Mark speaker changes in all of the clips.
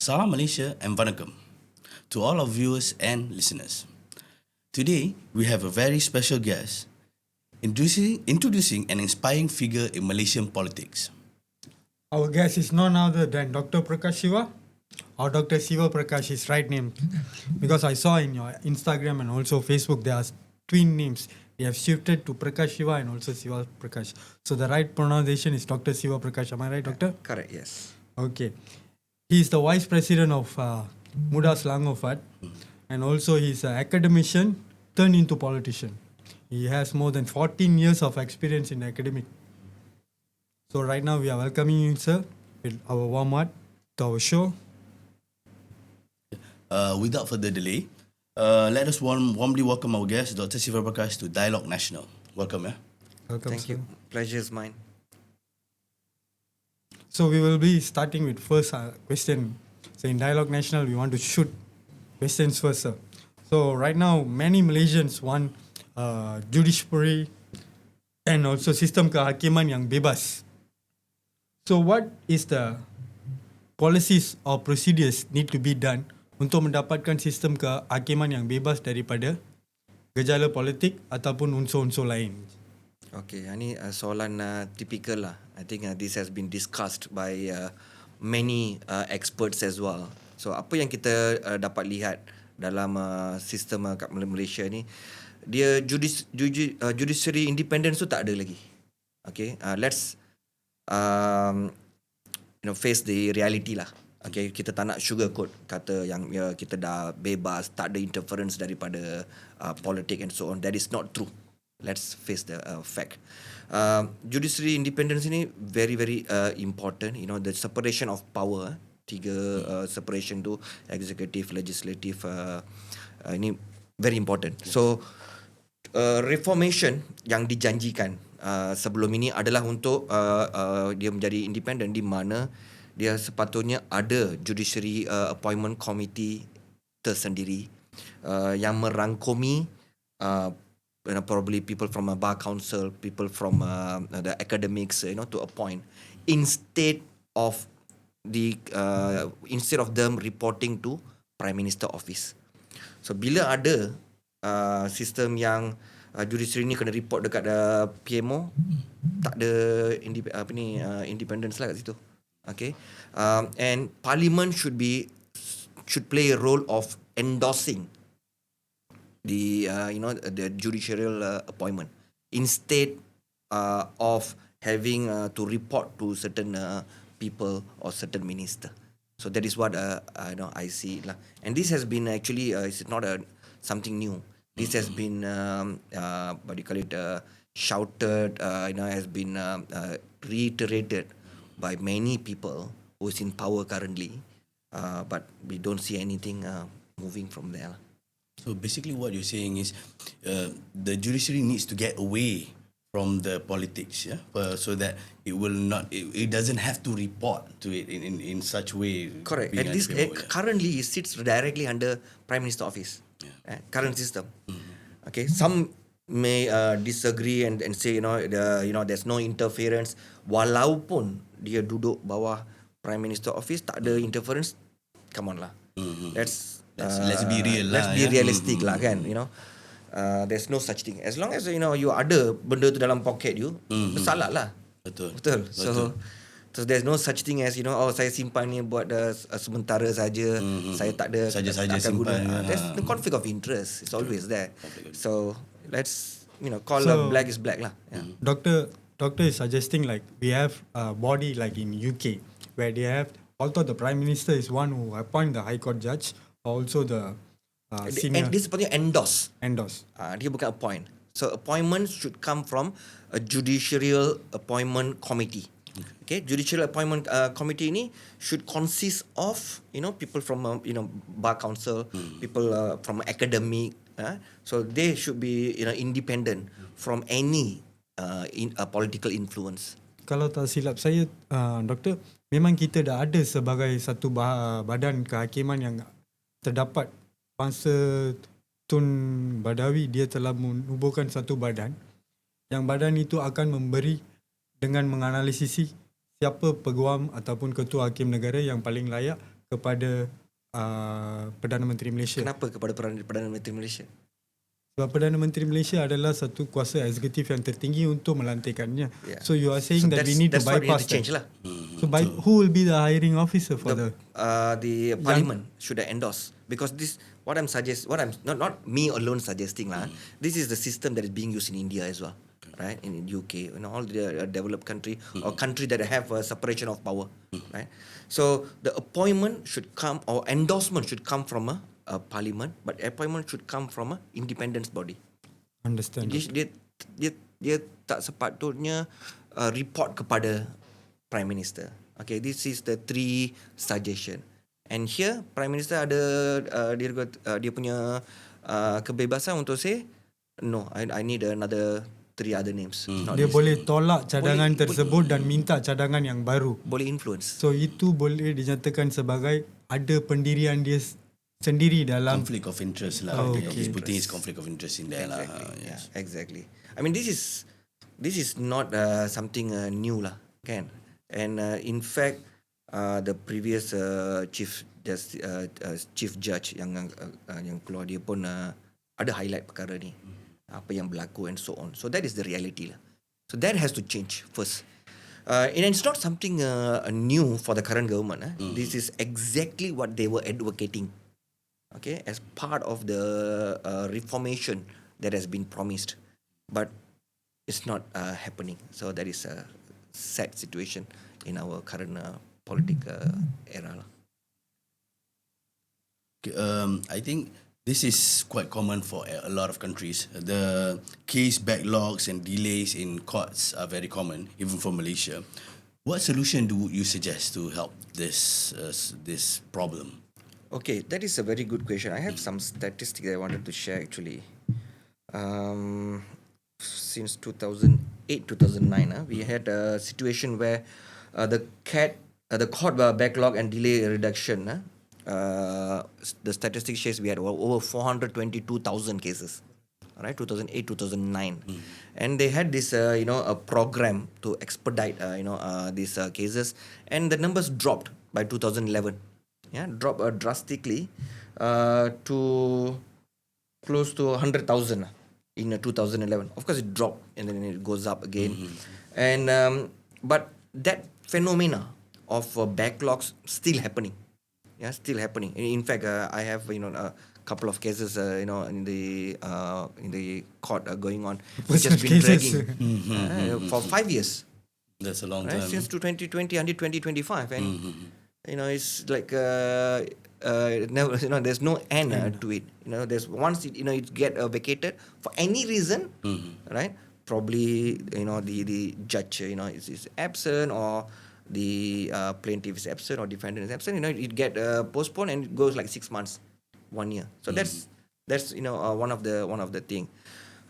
Speaker 1: Salam Malaysia and Vanakkam to all our viewers and listeners. Today, we have a very special guest introducing an inspiring figure in Malaysian politics.
Speaker 2: Our guest is none other than Dr. Prakash Siva, or Dr. Sivaprakash, his right name. Because I saw in your Instagram and also Facebook, there are twin names. They have shifted to Prakash Siva and also Siva Prakash. So the right pronunciation is Dr. Sivaprakash. Am I right, Doctor?
Speaker 3: Correct, yes.
Speaker 2: Okay. He is the vice president of Muda Selangor, and also he's an academician turned into politician. He has more than 14 years of experience in academic. So right now we are welcoming you, sir, with our warm heart to our show.
Speaker 1: Without further delay, let us warmly welcome our guest, Dr. Sivaprakash, to Dialog Nasional. Welcome,
Speaker 2: Welcome,
Speaker 3: Thank
Speaker 2: sir.
Speaker 3: you. Pleasure is mine.
Speaker 2: So we will be starting with first question. So in Dialog National, we want to shoot questions first, sir. So right now, many Malaysians want judiciary and also sistem kehakiman yang bebas. So what is the policies or procedures need to be done untuk mendapatkan sistem kehakiman yang bebas daripada gejala politik ataupun unsur-unsur lain?
Speaker 3: Okay, ini soalan typical lah. I think this has been discussed by many experts as well. So apa yang kita dapat lihat dalam sistem kat Malaysia ni, dia judiciary independence tu tak ada lagi. Okay, let's face the reality lah. Okay, kita tak nak sugarcoat kata yang kita dah bebas, tak ada interference daripada politik and so on. That is not true. Let's face the fact. Judiciary independence ini very important. You know, the separation of power. Tiga separation tu, executive, legislative. Ini very important. So reformation yang dijanjikan sebelum ini adalah untuk dia menjadi independent, di mana dia sepatutnya ada judiciary appointment committee tersendiri yang merangkumi probably people from a bar council, people from the academics, to appoint, instead of them reporting to Prime Minister office. So bila ada sistem yang judiciary ni kena report dekat PMO, tak ada independence lah kat situ. Okay, and Parliament should play a role of endorsing the judicial appointment, instead of having to report to certain people or certain minister. So that is what I see lah. And this has been actually it's not something new. This has been shouted, has been reiterated by many people who is in power currently, but we don't see anything moving from there.
Speaker 1: So basically what you're saying is the judiciary needs to get away from the politics, so that it doesn't have to report to it in such way.
Speaker 3: Correct. At least currently it sits directly under Prime Minister office. Current system. Mm-hmm. Okay, some may disagree and say there's no interference, walaupun dia duduk bawah Prime Minister office, tak ada interference. Come on lah. Mm-hmm.
Speaker 1: Let's be real.
Speaker 3: Let's be realistic lah, kan. There's no such thing. As long as you ada benda tu dalam pocket you, bersalah lah. Betul. So there's no such thing as saya simpan ni buat sementara saja. Saya tak ada
Speaker 1: saja simpan.
Speaker 3: There's the conflict of interest. It's always there. So let's call black is black lah. Yeah.
Speaker 2: Doctor is suggesting like we have a body like in UK where they have, although the Prime Minister is one who appoint the High Court judge, also the senior.
Speaker 3: This sepatutnya endorse. Dia bukan appoint. So appointment should come from a judicial appointment committee. Okay, judicial appointment committee ini should consist of people from bar council, people from academic. So they should be independent from any political influence.
Speaker 2: Kalau tak silap saya, Doktor, memang kita dah ada sebagai satu badan kehakiman yang terdapat bangsa Tun Badawi. Dia telah menubuhkan satu badan yang badan itu akan memberi dengan menganalisis siapa peguam ataupun ketua hakim negara yang paling layak kepada Perdana Menteri Malaysia.
Speaker 3: Kenapa kepada Perdana Menteri Malaysia?
Speaker 2: Sebab Perdana Menteri Malaysia adalah satu kuasa eksekutif yang tertinggi untuk melantikannya.
Speaker 3: Yeah.
Speaker 2: So you are saying that we need to
Speaker 3: that's what we have
Speaker 2: bypass
Speaker 3: to change
Speaker 2: that.
Speaker 3: lah.
Speaker 2: So who will be the hiring officer for
Speaker 3: The parliament should endorse, because this what I'm not me alone suggesting lah. This is the system that is being used in India as well, right? In UK, all the developed country or country that have a separation of power, right? So the appointment should come or endorsement should come from a parliament, but appointment should come from a independent body.
Speaker 2: Understand.
Speaker 3: Dia tak sepatutnya report kepada Prime Minister. Okay, this is the 3 suggestion. And here Prime Minister ada dia punya kebebasan untuk say no, I need another 3 other names. Not
Speaker 2: Dia
Speaker 3: this.
Speaker 2: boleh tolak cadangan tersebut dan minta cadangan yang baru.
Speaker 3: Boleh influence.
Speaker 2: So itu boleh dinyatakan sebagai ada pendirian dia sendiri dalam
Speaker 1: Conflict of interest lah.
Speaker 2: Okay.
Speaker 1: He's putting his conflict of interest in there lah.
Speaker 3: Yeah, exactly. I mean, this is not something new lah, kan? And in fact, the previous chief judge yang keluar, dia pun ada highlight perkara ni, apa yang berlaku and so on. So that is the reality lah. So that has to change first. And it's not something new for the current government. This is exactly what they were advocating. Okay, as part of the reformation that has been promised, but it's not happening. So that is a sad situation in our current political era.
Speaker 1: I think this is quite common for a lot of countries. The case backlogs and delays in courts are very common, even for Malaysia. What solution do you suggest to help this problem?
Speaker 3: Okay, that is a very good question. I have some statistics I wanted to share actually. Since 2008-2009, we had a situation where the court backlog and delay reduction. The statistics says we had over 422,000 cases. Right, 2008-2009, and they had this a program to expedite these cases, and the numbers dropped by 2011. Yeah, dropped drastically to close to 100,000 in 2011. Of course, it dropped and then it goes up again, and but that phenomena of backlogs still happening. Yeah, still happening. In fact, I have a couple of cases in the court going on, which has been dragging for 5 years.
Speaker 1: That's a long
Speaker 3: Right?
Speaker 1: time.
Speaker 3: Since 2020 until 2025, and it's like never, there's no end to it. There's once it get vacated for any reason, right? Probably the judge is absent, or the plaintiff is absent, or defendant is absent. It get postponed, and it goes like 6 months, 1 year. So that's one of the thing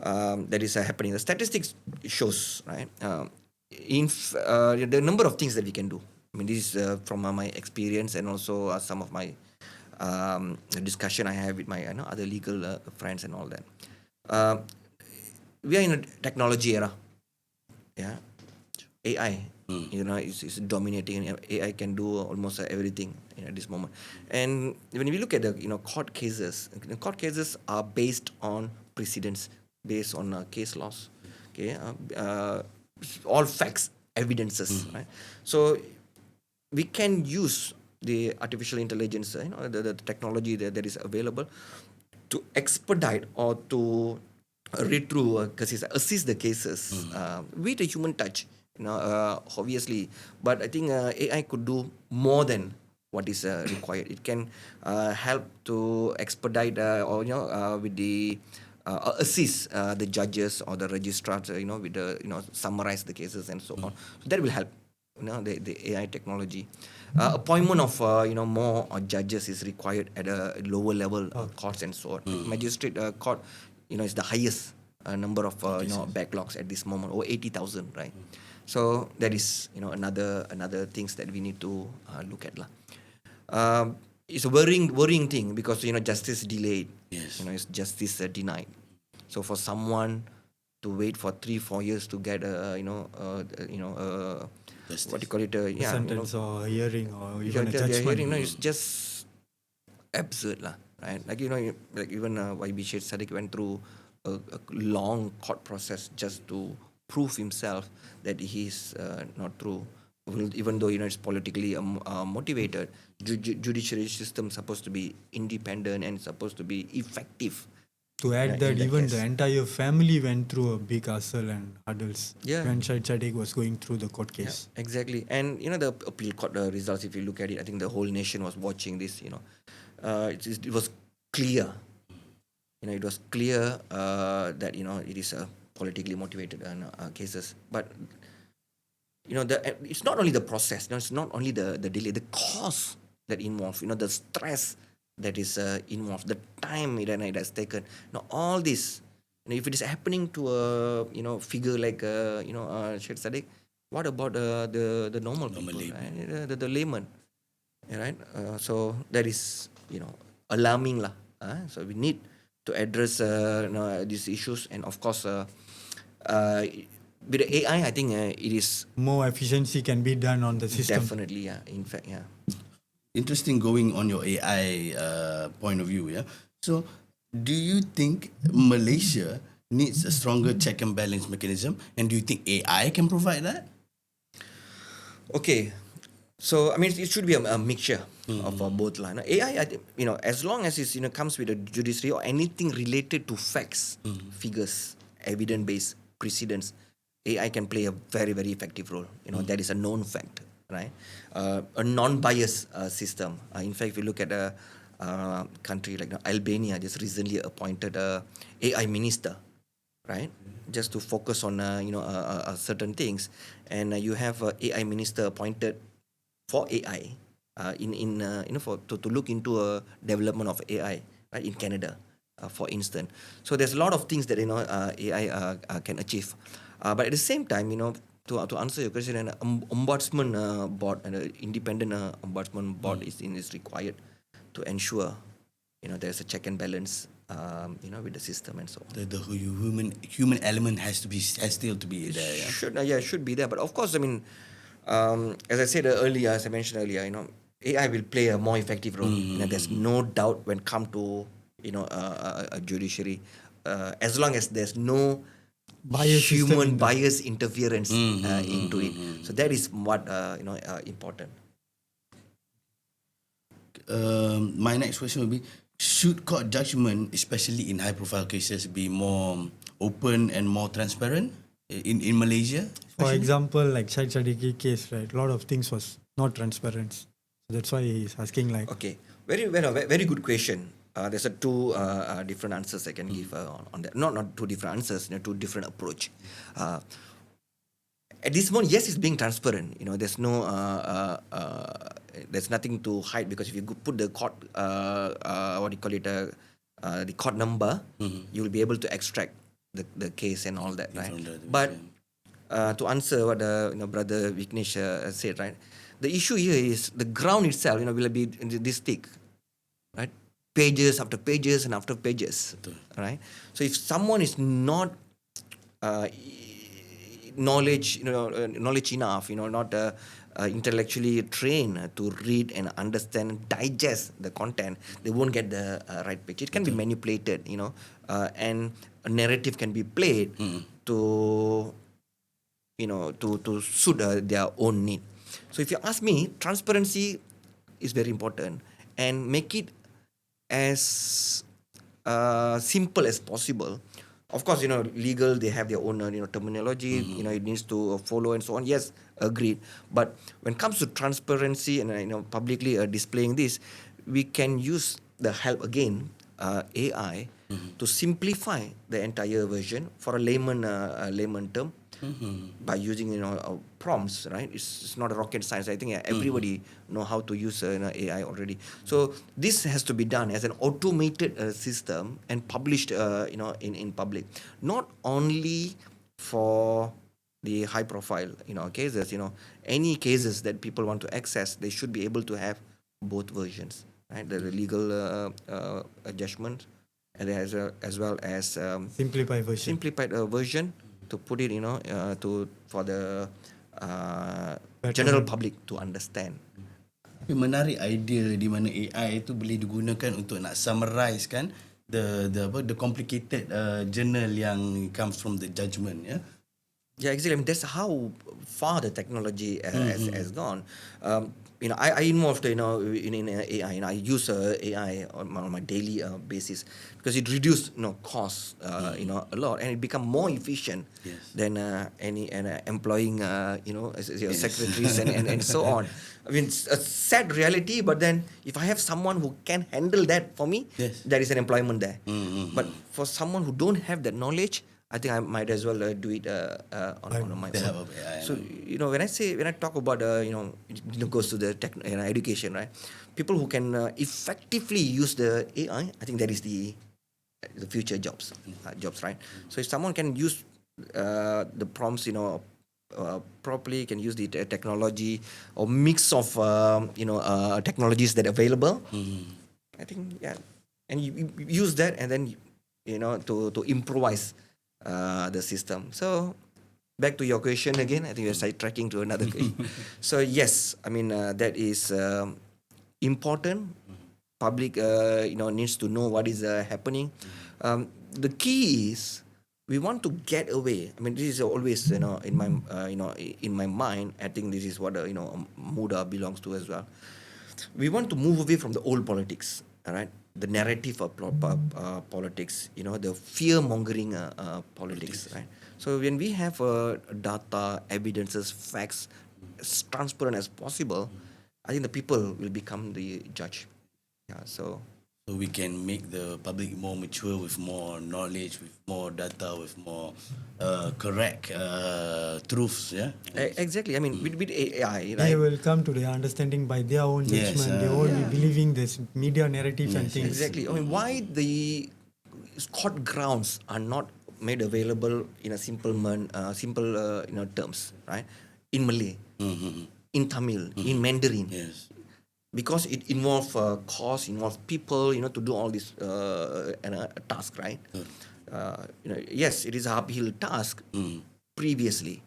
Speaker 3: that is happening. The statistics shows, right, the number of things that we can do. I mean, this is from my experience, and also some of my discussion I have with my other legal friends and all that. We are in a technology era. Yeah, AI. Is dominating, and AI can do almost everything at this moment. And when we look at the court cases are based on precedents, based on case laws. Okay, all facts, evidences. Right. So we can use the artificial intelligence, the technology that is available, to expedite or to read through cases, assist the cases with a human touch. Obviously, but I think AI could do more than what is required. It can help to expedite or with the assist the judges or the registrars, with the summarize the cases and so on. So that will help. The AI technology. Appointment of more judges is required at a lower level courts and so on. Magistrate court, is the highest number of backlogs at this moment, over 80,000, right? So that is another things that we need to look at lah. It's a worrying thing, because justice delayed.
Speaker 1: Yes.
Speaker 3: It's justice denied. So for someone to wait for 3-4 years to get what do you call it?
Speaker 2: Sentence or hearing or even a
Speaker 3: their
Speaker 2: judgment.
Speaker 3: hearing, it's just absurd, lah, right? Like like even YB Sheikh Sadiq went through a long court process just to prove himself that he's not true. Even though it's politically motivated, judiciary system supposed to be independent and supposed to be effective.
Speaker 2: To add
Speaker 3: in
Speaker 2: that, even
Speaker 3: case.
Speaker 2: the entire family went through a big hassle and hurdles
Speaker 3: Yeah.
Speaker 2: when Syed Sadiq was going through the court
Speaker 3: Yeah,
Speaker 2: case.
Speaker 3: exactly. And the appeal court results, if you look at it, I think the whole nation was watching this. It was clear. It was clear that it is politically motivated cases. But it's not only the process. It's not only the delay, the cost that involved. The stress that is involved, the time it has taken. All this. If it is happening to a figure like Syed Sadiq, what about the normal people, right? The layman, right? So that is alarming, lah. So we need to address these issues, and of course, with the AI, I think it is
Speaker 2: More efficiency can be done on the system.
Speaker 3: definitely, in fact, yeah.
Speaker 1: Interesting going on your AI point of view, yeah. So, do you think Malaysia needs a stronger check and balance mechanism, and do you think AI can provide that?
Speaker 3: Okay, so I mean it should be a mixture of both lah. AI, I think, as long as it comes with a judiciary or anything related to facts, figures, evidence based precedents, AI can play a very, very effective role. That is a known fact, right? A non-biased system. In fact, if you look at a country like Albania, just recently appointed a AI minister, right? Just to focus on certain things, and you have a AI minister appointed for AI to look into a development of AI, right, in Canada, for instance. So there's a lot of things that AI can achieve, but at the same time, to answer your question, an ombudsman board, an independent ombudsman board is required to ensure there's a check and balance with the system and so on.
Speaker 1: The human element has still to be there. Yeah?
Speaker 3: Should be there. But of course, I mean, as I said earlier, as I mentioned earlier, AI will play a more effective role. There's no doubt when come to a judiciary, as long as there's no human bias interference into it. So that is what important.
Speaker 1: My next question will be: should court judgment, especially in high-profile cases, be more open and more transparent in Malaysia?
Speaker 2: For example, like Syed Sadiq case, right? A lot of things was not transparent. So that's why he's asking like.
Speaker 3: Okay, very good question. There's two different answers I can give on that. Not two different answers, two different approach. At this moment, yes, it's being transparent. There's no, there's nothing to hide, because if you put the court, the court number, you will be able to extract the case and all that, right? But to answer what brother Vignesh said, right? The issue here is the ground itself, will be this thick, right? Pages after pages and after pages, right? So if someone is not knowledge enough, not intellectually trained to read and understand, digest the content, they won't get the right picture. It can be manipulated, and a narrative can be played to suit their own need. So if you ask me, transparency is very important, and make it as simple as possible. Of course, legal, they have their own terminology, it needs to follow and so on. Yes, agreed. But when it comes to transparency and publicly displaying this, we can use the help again, AI, to simplify the entire version for a layman term. By using prompts, right? It's not a rocket science. I think everybody know how to use AI already. So this has to be done as an automated system and published in public, not only for the high profile cases. Any cases that people want to access, they should be able to have both versions, right? The legal judgment, and as well as simplified version, to put it, for the general public to understand.
Speaker 1: Tapi menarik idea di mana AI itu boleh digunakan untuk nak summarize kan the complicated journal yang comes from the judgment, yeah.
Speaker 3: Yeah, exactly. I mean, that's how far the technology has gone. I involved, in AI. I use AI on my daily basis because it reduced, costs, a lot, and it become more efficient than any employing, secretaries and so on. I mean, it's a sad reality, but then if I have someone who can handle that for me, there is an employment there. But for someone who don't have that knowledge, I think I might as well do it on my own. So when I talk about goes to the education, right? People who can effectively use the AI, I think that is the future jobs, right? So if someone can use the prompts, properly, can use the technology or mix of technologies that are available, I think and you use that and then to improvise the system. So back to your question again. I think we're sidetracking to another question. So yes, I mean that is important. Public needs to know what is happening. The key is we want to get away. I mean, this is always in my mind. I think this is what Muda belongs to as well. We want to move away from the old politics. All right. The narrative of politics, the fear-mongering politics, right? So when we have data, evidences, facts, as transparent as possible, I think the people will become the judge. Yeah, so
Speaker 1: we can make the public more mature with more knowledge, with more data, with more correct truths. Yeah,
Speaker 3: exactly. I mean, with AI, right?
Speaker 2: They will come to their understanding by their own judgment. They won't be believing this media narratives and things.
Speaker 3: Exactly. I mean, why the court grounds are not made available in a simple terms, right? In Malay, in Tamil, in Mandarin.
Speaker 1: Yes.
Speaker 3: Because it involves cost, involves people, to do all this task, right? Yes, it is a uphill task previously.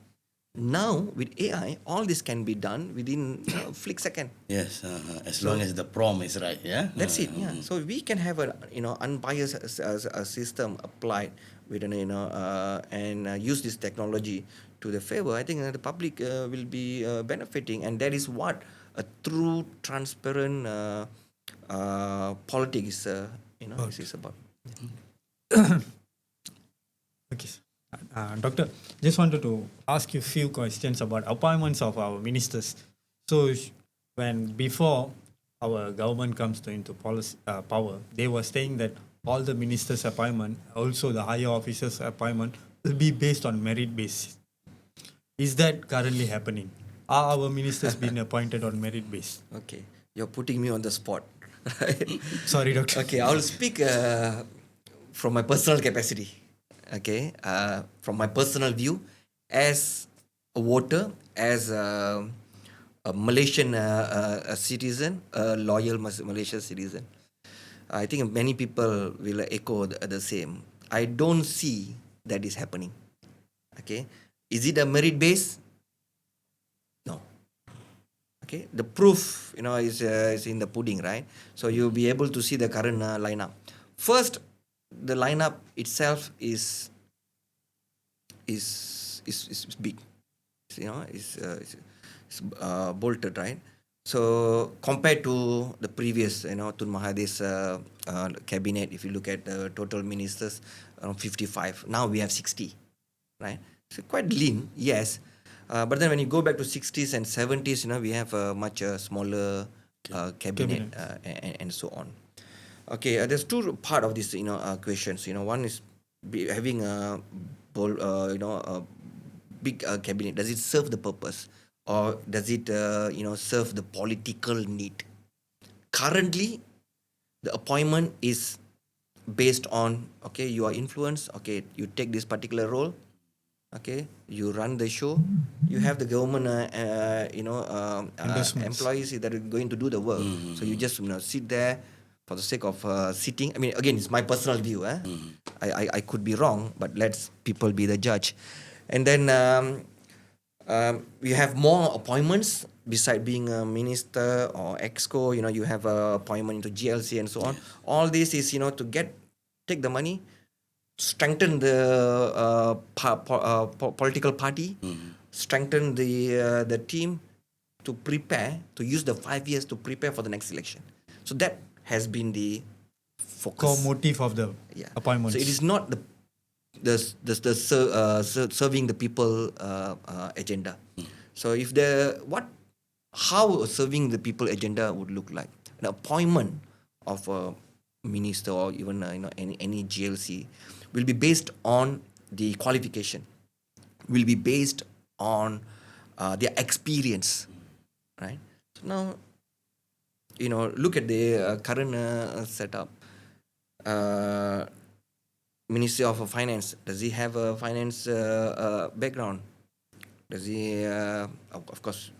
Speaker 3: Now with AI, all this can be done within a flick second.
Speaker 1: Yes, as long as the prompt is right, yeah.
Speaker 3: That's it. Yeah. So we can have a unbiased system applied with and use this technology to the favor. I think the public will be benefiting, and that is what a true, transparent politics is about.
Speaker 2: Okay. Doctor, just wanted to ask you a few questions about appointments of our ministers. So, when before our government comes into power, they were saying that all the ministers' appointment, also the higher officers' appointment, will be based on merit basis. Is that currently happening? Are our ministers being appointed on merit base?
Speaker 3: Okay, you're putting me on the spot.
Speaker 2: Sorry, Doctor.
Speaker 3: Okay, I'll speak from my personal capacity. Okay, from my personal view, as a voter, as a Malaysian citizen, a loyal Malaysian citizen, I think many people will echo the same. I don't see that is happening. Okay, is it a merit base? No. Okay, the proof is in the pudding, right? So you'll be able to see the current lineup. First, the lineup itself is big, is bolted, right? So compared to the previous, Tun Mahathir's cabinet, if you look at the total ministers, around 55. Now we have 60, right? So quite lean, yes. But then when you go back to 60s and 70s, we have a much smaller cabinet. And so on. Okay, there's two part of this, questions. One is having a big cabinet. Does it serve the purpose, or does it, serve the political need? Currently, the appointment is based on, okay, you are influenced. Okay, you take this particular role. Okay, you run the show. You have the government, employees that are going to do the work. So you just sit there for the sake of sitting. I mean, again, it's my personal view. I could be wrong, but let's people be the judge. And then You have more appointments beside being a minister or exco. You have a appointment into GLC and so on. All this is to take the money, strengthen the political party, strengthen the team to prepare, to use the 5 years to prepare for the next election. So that has been the focus.
Speaker 2: Core motive of the appointments.
Speaker 3: So it is not serving the people agenda. So if how serving the people agenda would look like, an appointment of a minister or even any GLC will be based on the qualification, will be based on their experience, right? So now, look at the current setup. Ministry of Finance, does he have a finance background? Does he? Of course,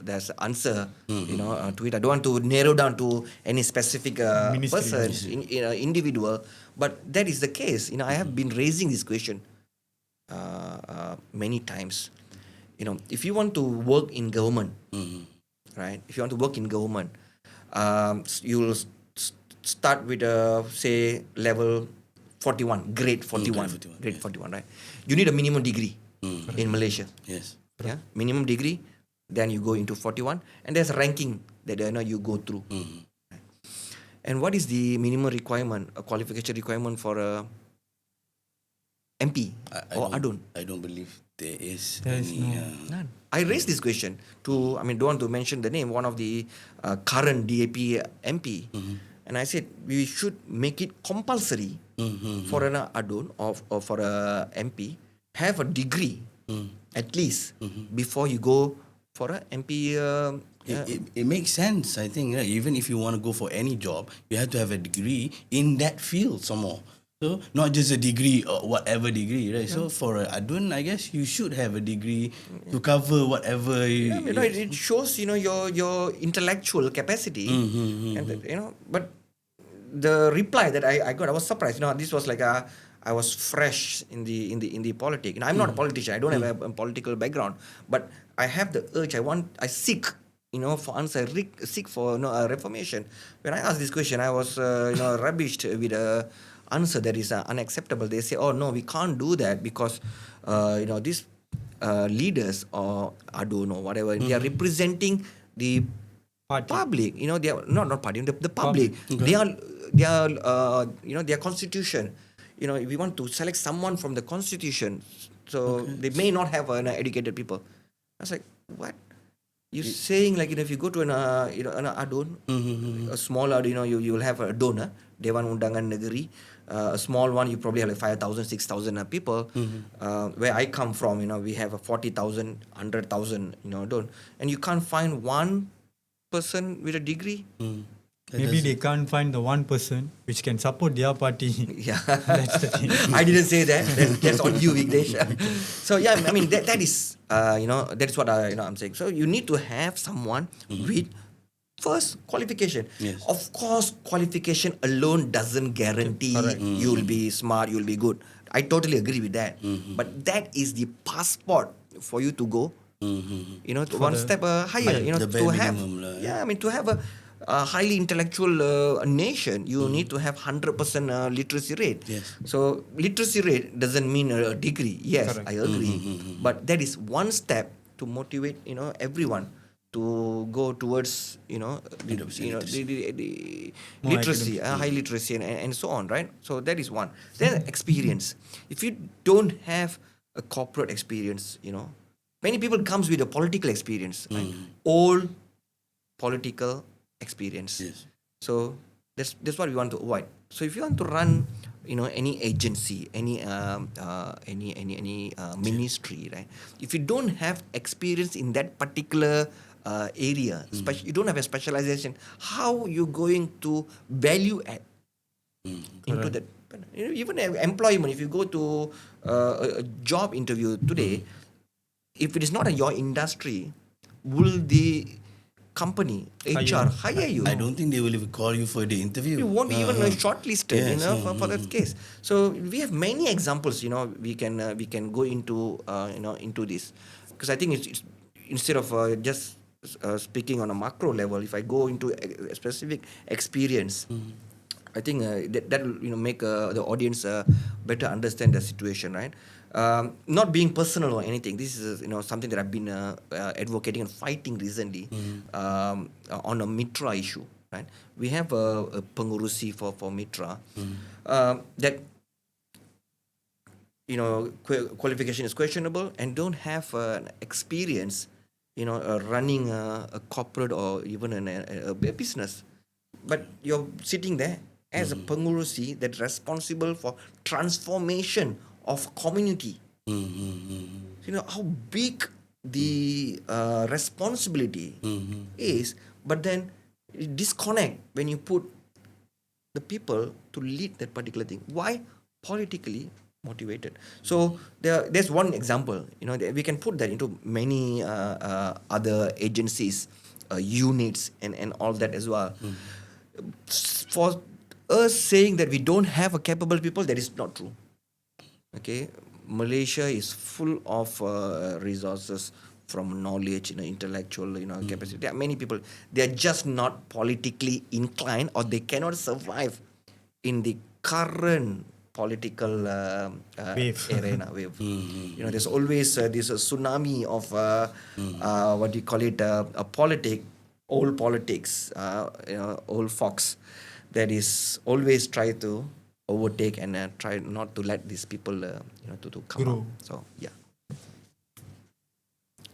Speaker 3: there's answer. To it. I don't want to narrow down to any specific person, individual, but that is the case. I have been raising this question many times. If you want to work in government, right? If you want to work in government, you'll start with say level 41, grade 41, grade 41, right? You need a minimum degree in Malaysia.
Speaker 1: Yes.
Speaker 3: Yeah, minimum degree. Then you go into 41, and there's a ranking that you go through. And what is the minimum requirement, a qualification requirement for a MP or ADUN?
Speaker 1: I don't believe there is
Speaker 3: None. I raised this question to, don't want to mention the name, one of the current DAP MP. And I said, we should make it compulsory for an ADUN or for a MP, have a degree at least before you go for a MP.
Speaker 1: It makes sense, I think. Even if you want to go for any job, you have to have a degree in that field some more. So not just a degree or whatever degree, right? So for a ADUN, I guess you should have a degree to cover whatever.
Speaker 3: It shows your intellectual capacity, and but the reply that I got, I was surprised. This was like I was fresh in the politics. I'm not a politician. I don't have a political background, but I have the urge. I seek for answer. Seek for a reformation. When I asked this question, I was rubbished with a answer that is unacceptable. They say, "Oh no, we can't do that because these leaders or ADUN or whatever, they are representing the public. They are not party. The public. Okay. They are their constitution. If we want to select someone from the constitution, so they may not have educated people." I was like, what? You're saying like if you go to an ADUN, a small ADUN, you will have a donor, Dewan Undangan Negeri. A small one, you probably have like 5,000, 6,000 people. Where I come from, we have a 40,000, 100,000, ADUN, and you can't find one person with a degree.
Speaker 2: Maybe they can't find the one person which can support their party.
Speaker 3: Yeah,
Speaker 2: that's the thing.
Speaker 3: I didn't say that. That's on you, Vignesh. So yeah, that is that is what I'm saying. So you need to have someone with first qualification.
Speaker 1: Yes.
Speaker 3: Of course, qualification alone doesn't guarantee you will be smart, you will be good. I totally agree with that. But that is the passport for you to go. To one step higher. To have to have a highly intellectual nation, you need to have 100% literacy rate.
Speaker 1: Yes.
Speaker 3: So literacy rate doesn't mean a degree. Yes, correct. I agree. But that is one step to motivate everyone to go towards the literacy, high literacy, and so on, right? So that is one. Then experience. If you don't have a corporate experience, many people comes with a political experience, right? Old political experience.
Speaker 1: Yes.
Speaker 3: So that's what we want to avoid. So if you want to run, any agency, any ministry, right? If you don't have experience in that particular area, you don't have a specialization, how you going to value add into that? Even employment. If you go to a job interview today, if it is not your industry, will the company, HR, hire you?
Speaker 1: I don't think they will even call you for the interview.
Speaker 3: You won't be even shortlisted, for that case. So we have many examples. We can go into into this. because I think it's instead of just speaking on a macro level, if I go into a specific experience, I think that will make the audience better understand the situation, right? Not being personal or anything. This is something that I've been advocating and fighting recently on a Mitra issue, right? We have a pengurusi for Mitra that qualification is questionable and don't have experience running a corporate or even a business, but you're sitting there as a pengurusi that's responsible for transformation of community. How big the responsibility is, but then disconnect when you put the people to lead that particular thing. Why? Politically motivated. So there's one example. We can put that into many other agencies, units, and all that as well. For us saying that we don't have a capable people, that is not true. Okay, Malaysia is full of resources from knowledge, intellectual, capacity. There are many people. They are just not politically inclined, or they cannot survive in the current political arena wave. There's always this tsunami of what do you call it? Old politics, old fox that is always try to overtake and try not to let these people to come
Speaker 2: Grow.
Speaker 3: up. So yeah.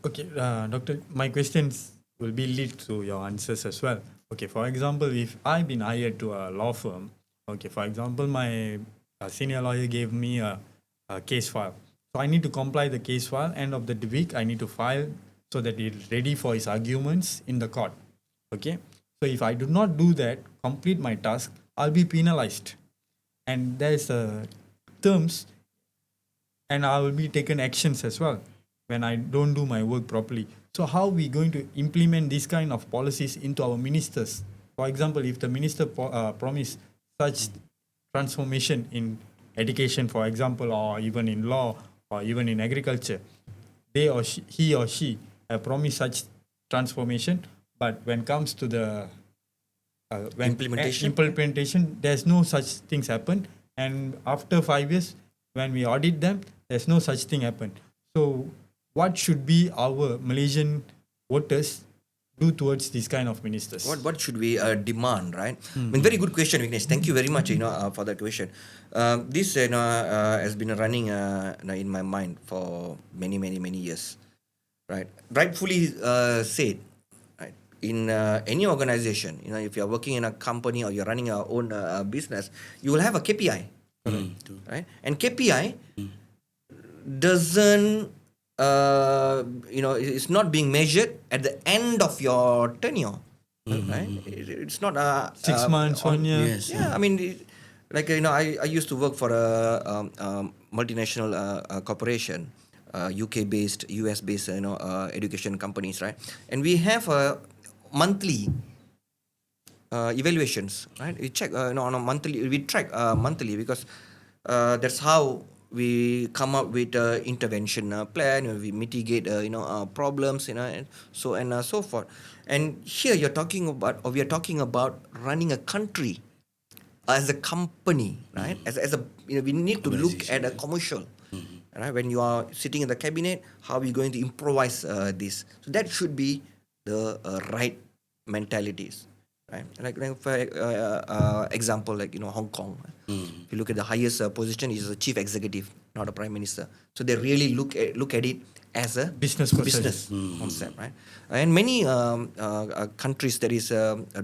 Speaker 2: Okay, Doctor, my questions will be lead to your answers as well. Okay, for example, if I've been hired to a law firm, okay, for example, my senior lawyer gave me a case file. So I need to comply the case file. End of the week, I need to file so that it's ready for his arguments in the court. Okay, so if I do not do that, complete my task, I'll be penalized. And there's terms, and I will be taken actions as well when I don't do my work properly. So how are we going to implement these kind of policies into our ministers? For example, if the minister promise such transformation in education, for example, or even in law, or even in agriculture, he or she promise such transformation, but when comes to the implementation, there's no such things happen. And after 5 years, when we audit them, there's no such thing happen. So what should be our Malaysian voters do towards these kind of ministers?
Speaker 3: What should we demand, right? Very good question, Vignesh. Thank you very much, for that question. This has been running in my mind for many years, right? Rightfully said, right? In any organization, if you're working in a company or you're running your own business, you will have a KPI, right? And KPI doesn't it's not being measured at the end of your tenure, right? It's not
Speaker 2: 6 months, 1 year.
Speaker 1: Yes.
Speaker 3: yeah, I mean, I used to work for a multinational corporation, UK based, US based, education companies, right? And we have monthly evaluations, right? We check on a monthly. We track monthly because that's how we come up with intervention plan. We mitigate problems, and so forth. And here we are talking about running a country as a company, right? As a we need to look at a commercial, right? When you are sitting in the cabinet, how are we going to improvise this? So that should be the right mentalities, right? Like for example, like Hong Kong. If you look at the highest position, is a chief executive, not a prime minister. So they really look at it as a
Speaker 2: Business
Speaker 3: concept, right? And many countries that is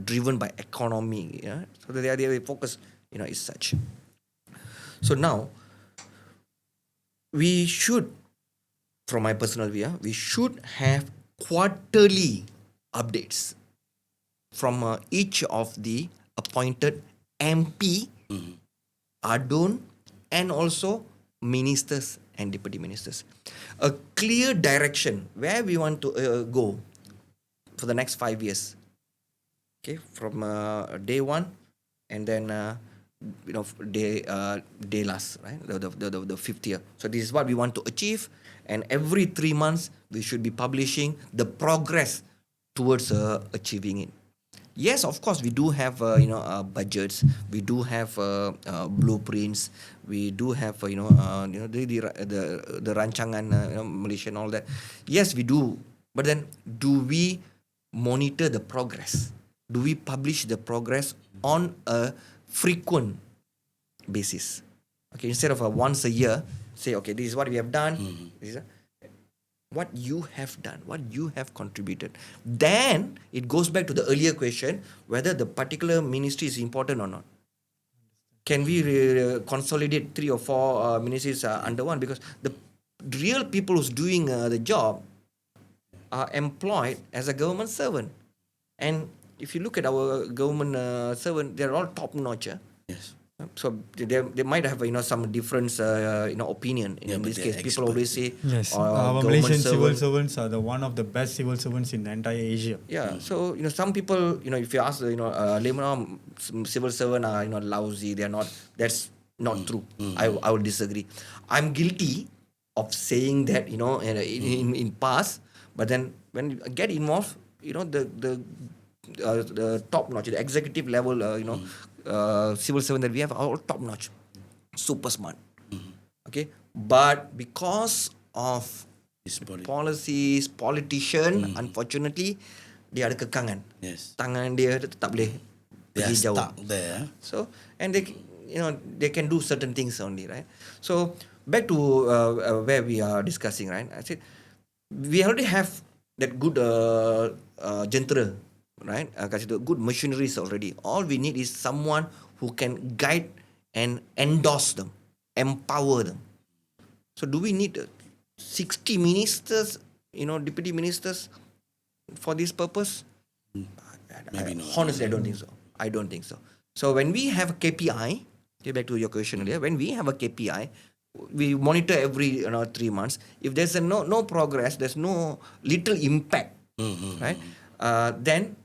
Speaker 3: driven by economy, yeah. So they focus, is such. So now we should, from my personal view, we should have quarterly updates from each of the appointed MP, ADUN, and also ministers and deputy ministers. A clear direction where we want to go for the next 5 years. Okay, from day one, and then day last, right? The fifth year. So this is what we want to achieve, and every 3 months we should be publishing the progress towards achieving it. Yes, of course, we do have budgets, we do have blueprints, we do have the rancangan Malaysia and all that. Yes, we do, but then do we monitor the progress? Do we publish the progress on a frequent basis? Okay, instead of a once a year, say, okay, this is what we have done. This is what you have done, what you have contributed. Then it goes back to the earlier question, whether the particular ministry is important or not. Can we consolidate 3 or 4 ministries under one? Because the real people who's doing the job are employed as a government servant. And if you look at our government servant, they're all top notch.
Speaker 1: Yes.
Speaker 3: So they might have some difference opinion in this case. People always say
Speaker 2: Yes,
Speaker 3: government
Speaker 2: our Malaysian civil
Speaker 3: servant.
Speaker 2: servants are the one of the best civil servants in the entire Asia.
Speaker 3: Yeah, so some people, if you ask layman, civil servant are lousy. They are not. That's not true. I would disagree. I'm guilty of saying that in past, but then when you get involved, the top notch, the executive level, civil servant that we have are all top notch, super smart. Okay, but because of policies, politician, unfortunately, dia ada kekangan.
Speaker 1: Yes.
Speaker 3: Tangan dia tak boleh
Speaker 1: They are
Speaker 3: pergi jauh.
Speaker 1: stuck there.
Speaker 3: So, and they can do certain things only, right? So back to where we are discussing, right? I said we already have that good jentera, right? Good machineries already. All we need is someone who can guide and endorse them, empower them. So do we need 60 ministers, deputy ministers for this purpose?
Speaker 1: Maybe not.
Speaker 3: Honestly, I don't think so. So when we have a KPI, get back to your question earlier, when we have a KPI, we monitor every 3 months. If there's no progress, there's no little impact, right? Then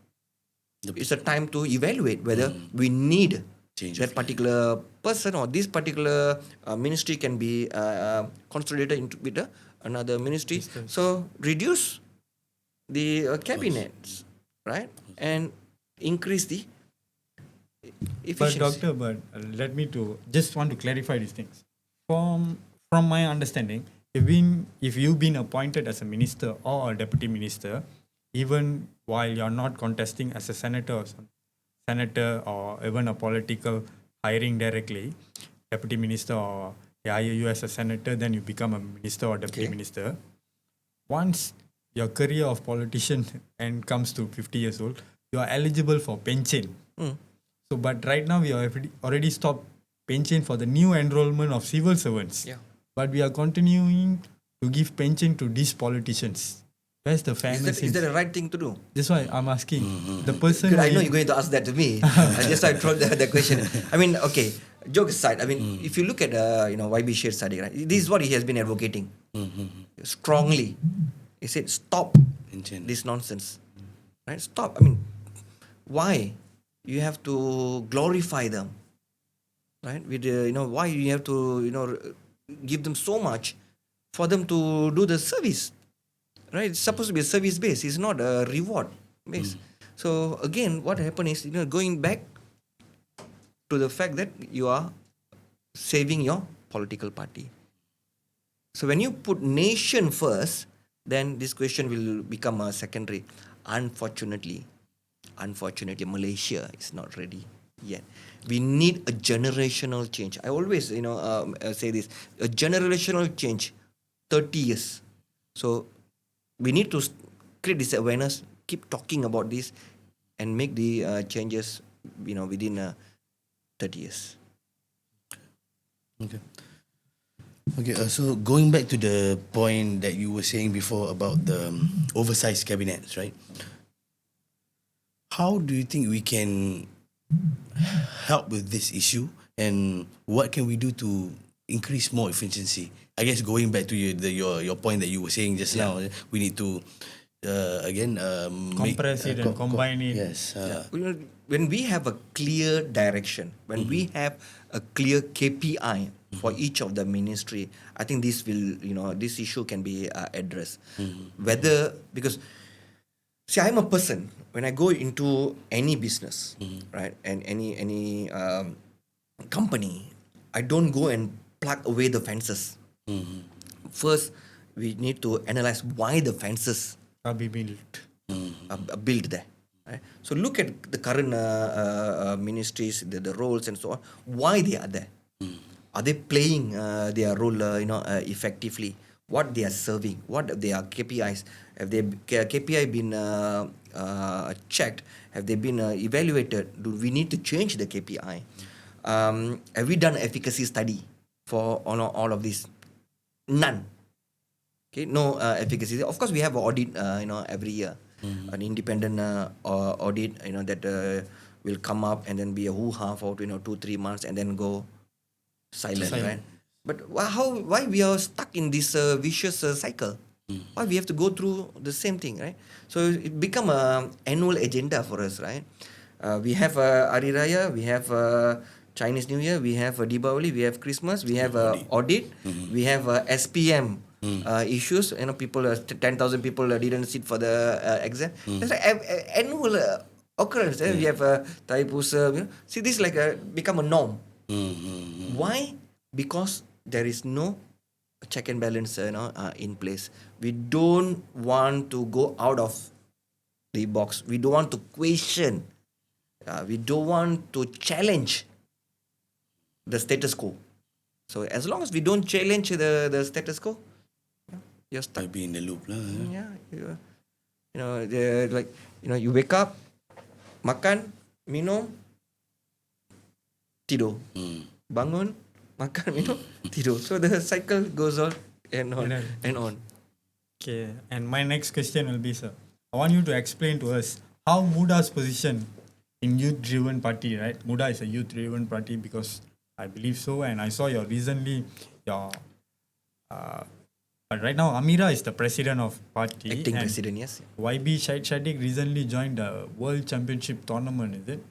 Speaker 3: it's a time to evaluate whether we need
Speaker 1: Change
Speaker 3: that
Speaker 1: of
Speaker 3: particular person, or this particular ministry can be consolidated into with another ministry. So reduce the cabinets, right, and increase the efficiency.
Speaker 2: But doctor, let me just want to clarify these things. From my understanding, if you've been appointed as a minister or a deputy minister, even while you're not contesting as a senator or even a political hiring directly, deputy minister, or they hire you as a senator, then you become a minister or deputy minister. Once your career of politician and comes to 50 years old, you are eligible for pension. So, but right now we are already stopped pension for the new enrollment of civil servants.
Speaker 3: Yeah.
Speaker 2: But we are continuing to give pension to these politicians. Where's the fairness?
Speaker 3: Is that the right thing to do?
Speaker 2: That's why I'm asking. The person.
Speaker 3: Good, I know you're going to ask that to me. Just so I throw the question. I mean, okay. Joke aside, I mean, if you look at YB Sher Sadiq, right? This is what he has been advocating strongly. He said, stop this nonsense, right? Stop. I mean, why you have to glorify them, right? With why you have to give them so much for them to do the service. Right, it's supposed to be a service based. It's not a reward based. So again, what happened is going back to the fact that you are saving your political party. So when you put nation first, then this question will become a secondary. Unfortunately, Malaysia is not ready yet. We need a generational change. I always say this: a generational change, 30 years. So we need to create this awareness, keep talking about this, and make the changes, within 30 years.
Speaker 1: Okay. So going back to the point that you were saying before about the oversized cabinets, right? How do you think we can help with this issue, and what can we do to increase more efficiency? I guess going back to your point that you were saying just now, we need to again
Speaker 2: Compress it and combine it.
Speaker 1: Yes.
Speaker 3: When we have a clear direction, when we have a clear KPI for each of the ministry, I think this will, this issue can be addressed. Whether, because see, I'm a person, when I go into any business, right, and any company, I don't go and plug away the fences. First, we need to analyze why the fences
Speaker 2: Be built.
Speaker 3: are built there. Right? So look at the current ministries, the roles and so on. Why they are there? Are they playing their role, effectively? What they are serving? What are their KPIs? Have their KPI been checked? Have they been evaluated? Do we need to change the KPI? Have we done efficacy study for all of this? None. Okay, no efficacy. Of course, we have an audit, every year, an independent audit, that will come up and then be a hoo-ha for 2-3 months and then go silent, right? But why we are stuck in this vicious cycle? Why we have to go through the same thing, right? So it become a annual agenda for us, right? We have Hari Raya, we have Chinese New Year, we have Deepavali, we have Christmas, we have audit, we have SPM issues. People, 10,000 people didn't sit for the exam. It's like annual occurrence. We have Thai Pusa. See, this is like become a norm. Why? Because there is no check and balance, in place. We don't want to go out of the box. We don't want to question. We don't want to challenge the status quo. So as long as we don't challenge the status quo, you're stuck.
Speaker 1: Be in the loop lah.
Speaker 3: Yeah, you wake up, makan, minum, tidur. Bangun, makan, minum, tidur. So the cycle goes on and on and on.
Speaker 2: Okay, and my next question will be, sir, I want you to explain to us how Muda's position in youth-driven party, right? Muda is a youth-driven party because I believe so, and I saw but right now Amira is the president of party.
Speaker 3: Acting
Speaker 2: and
Speaker 3: president, yes.
Speaker 2: YB Shadiq recently joined the World Championship tournament, is it?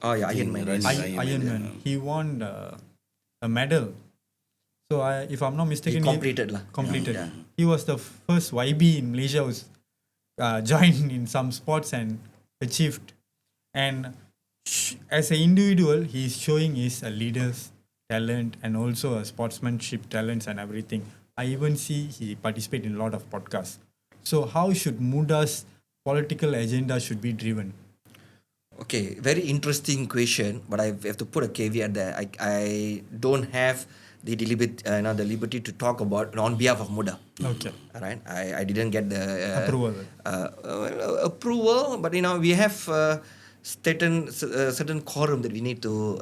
Speaker 3: Oh yeah, Iron Man. Yes.
Speaker 2: Ironman. He won a medal. So if I'm not mistaken,
Speaker 3: He completed lah.
Speaker 2: Completed.
Speaker 3: Yeah.
Speaker 2: He was the first YB in Malaysia who's joined in some sports and achieved. And as an individual, he's showing his leader's talent and also a sportsmanship talents and everything. I even see he participate in a lot of podcasts. So how should Muda's political agenda should be driven?
Speaker 3: Okay, very interesting question, but I have to put a caveat there. I don't have the liberty to talk about on behalf of Muda.
Speaker 2: Okay.
Speaker 3: All right, I didn't get the
Speaker 2: Approval.
Speaker 3: Approval, but we have certain quorum that we need to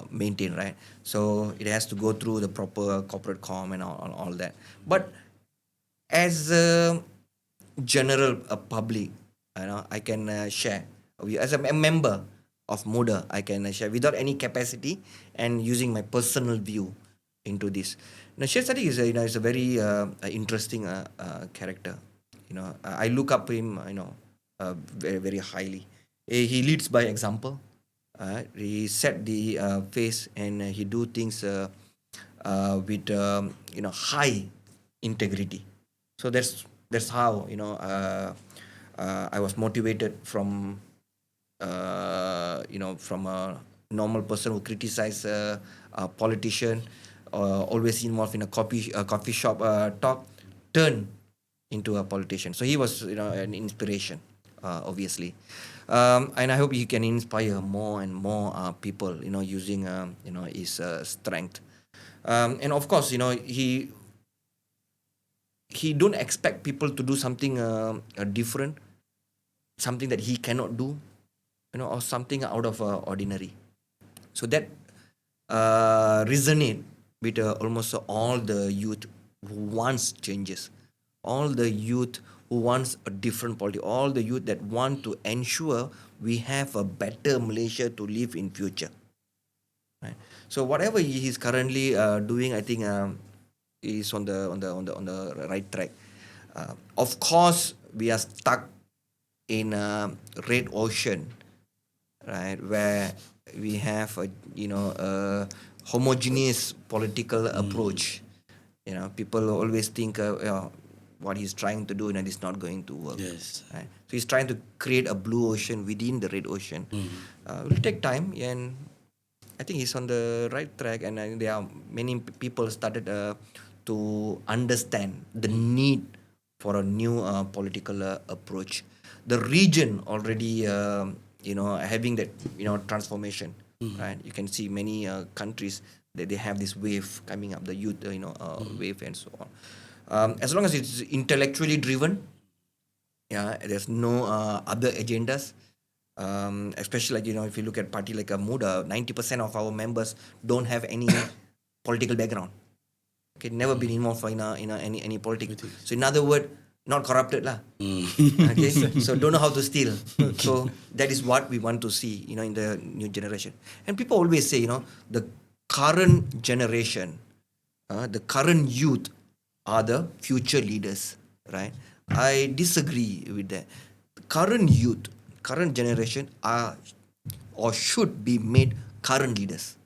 Speaker 3: maintain, right? So it has to go through the proper corporate com and all that. But as a general public, I can share. As a member of Muda, I can share without any capacity and using my personal view into this. Now, Syed Sadiq is a very interesting character. I look up to him, very very highly. He leads by example. He set the pace and he do things with high integrity. So that's how I was motivated from from a normal person who criticize a politician, always involved in a coffee shop talk, turn into a politician. So he was an inspiration, obviously. And I hope he can inspire more and more people, using his strength. And of course, he don't expect people to do something different, something that he cannot do, or something out of ordinary. So that resonate with almost all the youth who wants changes, all the youth who wants a different policy, all the youth that want to ensure we have a better Malaysia to live in future. Right? So whatever he is currently doing, I think is on the right track. Of course, we are stuck in a red ocean, right, where we have a homogeneous political approach. People always think what he's trying to do and it's not going to work.
Speaker 1: Yes.
Speaker 3: Right? So he's trying to create a blue ocean within the red ocean. It will take time, and I think he's on the right track. And there are many people started to understand the need for a new political approach. The region already, having that transformation. Right? You can see many countries that they have this wave coming up, the youth, wave and so on. As long as it's intellectually driven, there's no other agendas. Especially if you look at party like a Muda, 90% of our members don't have any political background. Okay, never been involved in any politics. So in other words, not corrupted lah. Okay, so don't know how to steal. So that is what we want to see, in the new generation. And people always say, the current generation, the current youth are the future leaders, right? I disagree with that. Current youth, current generation are or should be made current leaders.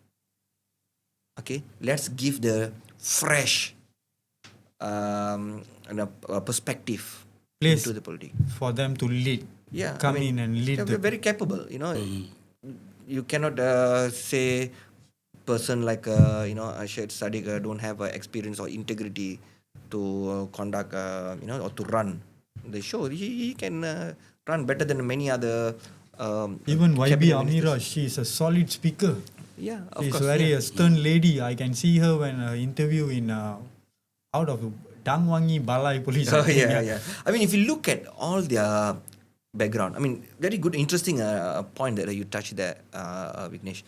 Speaker 3: Okay, let's give the fresh perspective
Speaker 2: Place
Speaker 3: into the politics.
Speaker 2: for them to lead.
Speaker 3: Yeah,
Speaker 2: Come in and lead
Speaker 3: they're
Speaker 2: the
Speaker 3: very capable. You cannot say person like Ashad Sadiq don't have experience or integrity to conduct or to run the show. He can run better than many other.
Speaker 2: even YB
Speaker 3: cabinet
Speaker 2: Amira,
Speaker 3: ministers.
Speaker 2: she is a solid speaker.
Speaker 3: Yeah, of
Speaker 2: She's
Speaker 3: course.
Speaker 2: very
Speaker 3: yeah.
Speaker 2: a stern lady. I can see her when interview in out of Dangwangi Balai Police. I
Speaker 3: Oh,
Speaker 2: think,
Speaker 3: yeah. I mean, if you look at all their background, I mean, very good, interesting point that you touched there, Vignesh.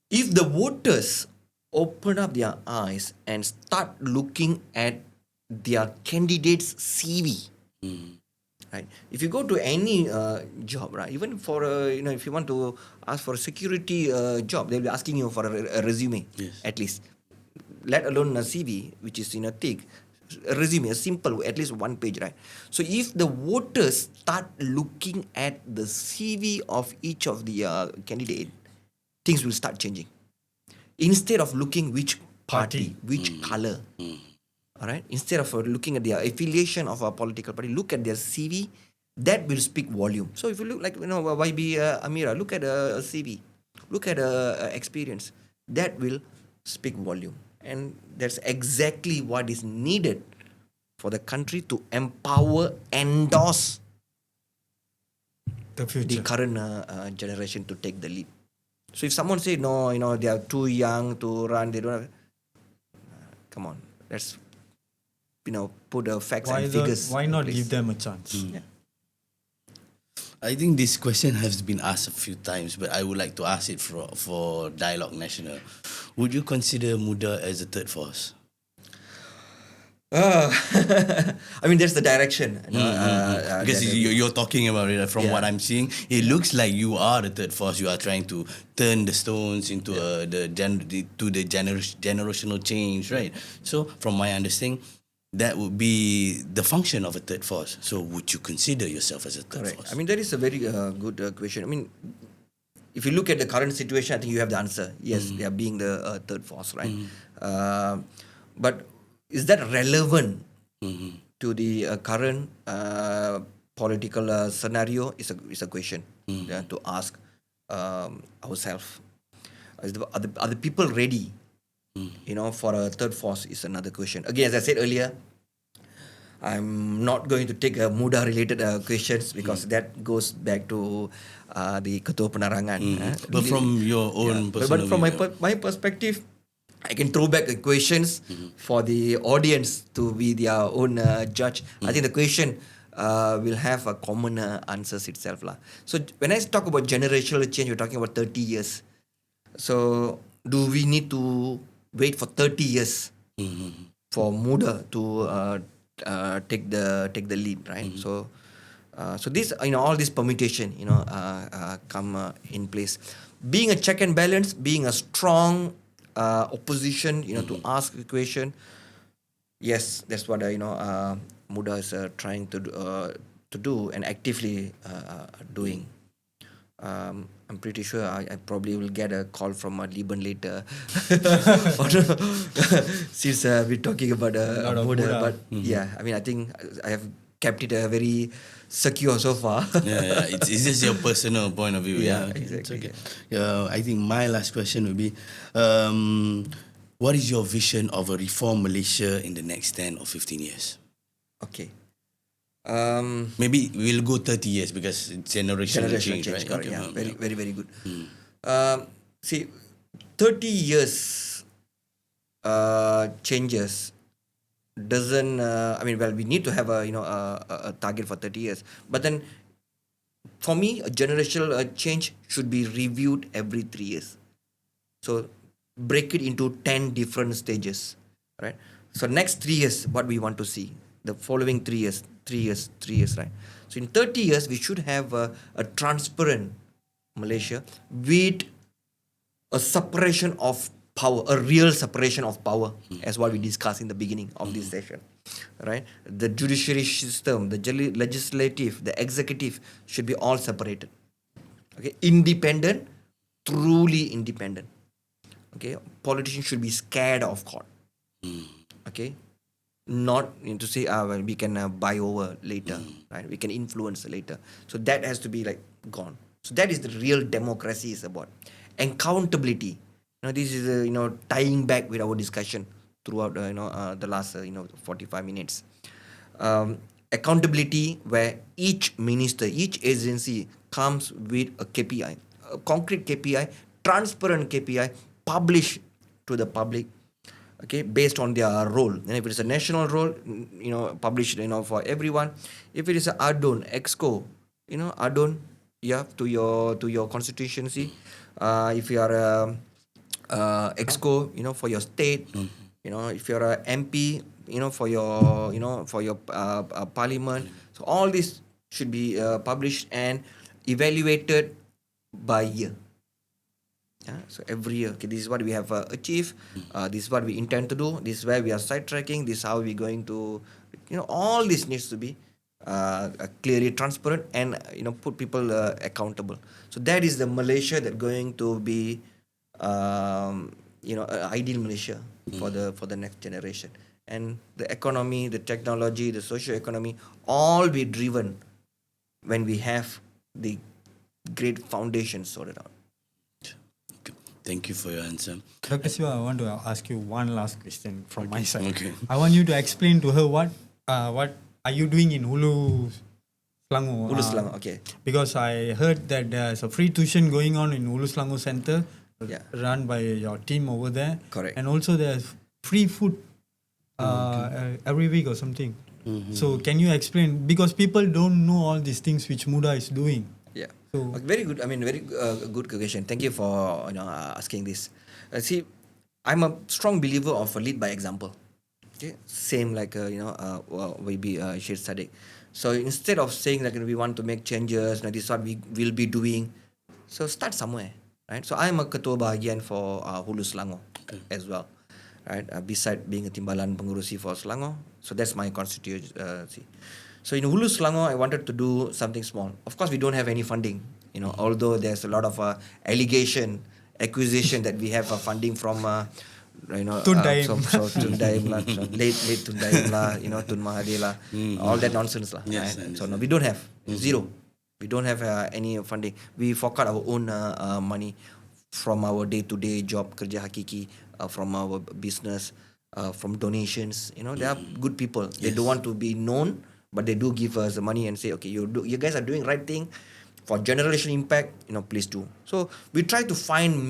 Speaker 3: If the voters open up their eyes and start looking at their candidate's CV, right? If you go to any job, right, even for if you want to ask for a security job, they'll be asking you for a resume,
Speaker 1: Yes.
Speaker 3: at least. Let alone a CV, which is thick. A resume, a simple, at least one page, right? So if the voters start looking at the CV of each of the candidate, things will start changing. Instead of looking which party, which color, all right? Instead of looking at their affiliation of a political party, look at their CV. That will speak volume. So if you look like YB Amira, look at a CV, look at a experience. That will speak volume, and that's exactly what is needed for the country to empower, endorse
Speaker 2: the
Speaker 3: the
Speaker 2: future.
Speaker 3: current generation to take the lead. So if someone say no, they are too young to run, they don't have. Come on, let's put the facts and figures.
Speaker 2: Why
Speaker 3: in
Speaker 2: not
Speaker 3: place.
Speaker 2: give them a chance?
Speaker 3: Yeah.
Speaker 1: I think this question has been asked a few times, but I would like to ask it for Dialog Nasional. Would you consider Muda as a third force?
Speaker 3: I mean, that's the direction.
Speaker 1: Because you're talking about it from what
Speaker 3: Yeah.
Speaker 1: I'm seeing, it looks like you are the third force. You are trying to turn the stones into the generational change, right? So, from my understanding, that would be the function of a third force. So, would you consider yourself as a third
Speaker 3: Correct.
Speaker 1: force?
Speaker 3: I mean, that is a very good question. I mean, if you look at the current situation, I think you have the answer. Yes, they are being the third force, right? But is that relevant to the current political scenario? Is a question to ask ourselves. Are the people ready? For a third force is another question. Again, as I said earlier, I'm not going to take Muda related questions because that goes back to the Ketua Penerangan.
Speaker 1: But from your own personal
Speaker 3: but from
Speaker 1: view,
Speaker 3: my perspective, I can throw back the questions for the audience to be their own judge. I think the question will have a common answers itself lah. So when I talk about generational change, we're talking about 30 years. So do we need to wait for 30 years for Muda to take the lead, right? So this all this permutation come in place. Being a check and balance, being a strong opposition, to ask the question. Yes, that's what Muda is trying to do and actively doing. I'm pretty sure I probably will get a call from Liban later. Since we're talking about
Speaker 2: lot of
Speaker 3: Muda,
Speaker 2: Muda.
Speaker 3: but yeah, I mean, I think I have kept it very secure so far.
Speaker 1: It's just your personal point of view.
Speaker 3: Yeah,
Speaker 1: Okay, it's
Speaker 3: exactly,
Speaker 1: okay. I think my last question would be, what is your vision of a reform Malaysia in the next 10 or 15 years?
Speaker 3: Okay.
Speaker 1: Maybe we'll go 30 years because it's generational change, right?
Speaker 3: correct.
Speaker 1: Okay,
Speaker 3: Yeah,
Speaker 1: well,
Speaker 3: very good. See, 30 years changes doesn't. I mean, well, we need to have a target for 30 years, but then for me, a generational change should be reviewed every 3 years. So break it into 10 different stages, right? So next 3 years, what we want to see, the following 3 years, 3 years, right? So in 30 years, we should have a transparent Malaysia with a separation of power, a real separation of power, as what we discussed in the beginning of this session, right? The judiciary system, the legislative, the executive should be all separated. Okay, independent, truly independent. Okay, politicians should be scared of court. Okay, not to say well, we can buy over later, right? We can influence later. So that has to be like gone. So that is the real democracy is about. Accountability. This is tying back with our discussion throughout the last 45 minutes. Accountability where each minister, each agency comes with a KPI, a concrete KPI, transparent KPI, published to the public, okay, based on their role. And if it is a national role, published for everyone. If it is a ADON, EXCO, ADON, yeah, to your constituency. If you are a EXCO, for your state, if you're a MP, for your parliament. So all this should be published and evaluated by year. Yeah, so every year, okay, this is what we have achieved. This is what we intend to do. This is where we are sidetracking. This is how we're going to, all this needs to be clearly transparent and put people accountable. So that is the Malaysia that going to be ideal Malaysia for the next generation. And the economy, the technology, the socio economy, all be driven when we have the great foundation sorted out.
Speaker 1: Thank you for your answer.
Speaker 2: Dr. Siva, I want to ask you one last question from my side.
Speaker 1: Okay.
Speaker 2: I want you to explain to her what are you doing in Hulu Selangor?
Speaker 3: Hulu Selangor, okay.
Speaker 2: Because I heard that there's a free tuition going on in Hulu Selangor Center,
Speaker 3: Yeah.
Speaker 2: run by your team over there.
Speaker 3: Correct.
Speaker 2: And also there's free food every week or something. So can you explain? Because people don't know all these things which Muda is doing.
Speaker 3: Yeah.
Speaker 2: So
Speaker 3: Very good. I mean, very good question. Thank you for asking this. See, I'm a strong believer of lead by example. Okay, same like maybe Sheikh Sadiq. So instead of saying like we want to make changes, this is what we will be doing. So start somewhere, right? So I'm a ketua bahagian for Hulu Selangor as well, right? Beside being a timbalan pengurusi for Selangor, so that's my constituency. So in Hulu Selangor, I wanted to do something small. Of course, we don't have any funding. Although there's a lot of accusation that we have funding from
Speaker 2: Tun Daim.
Speaker 3: Tun Daim lah, late Tun Daim lah, Tun Mahathir lah, all that nonsense lah.
Speaker 1: Yes,
Speaker 3: Right?
Speaker 1: I
Speaker 3: So no, we don't have zero. We don't have any funding. We fork out our own money from our day-to-day job, kerja hakiki, from our business, from donations. They are good people. They don't want to be known, but they do give us the money and say, okay, you guys are doing right thing for generational impact. Please do. So we try to find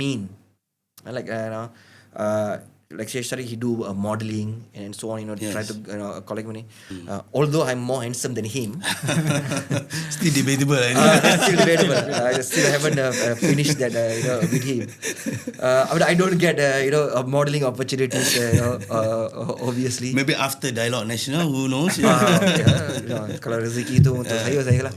Speaker 3: like Sheikh Sharif, he do modeling and so on. Try to collect money. Although I'm more handsome than him,
Speaker 1: Still debatable.
Speaker 3: that's still debatable. I still haven't finished that with him. But I don't get modeling opportunities. Obviously.
Speaker 1: Maybe after Dialog Nasional, who knows?
Speaker 3: Kalau rezeki itu untuk saya lah.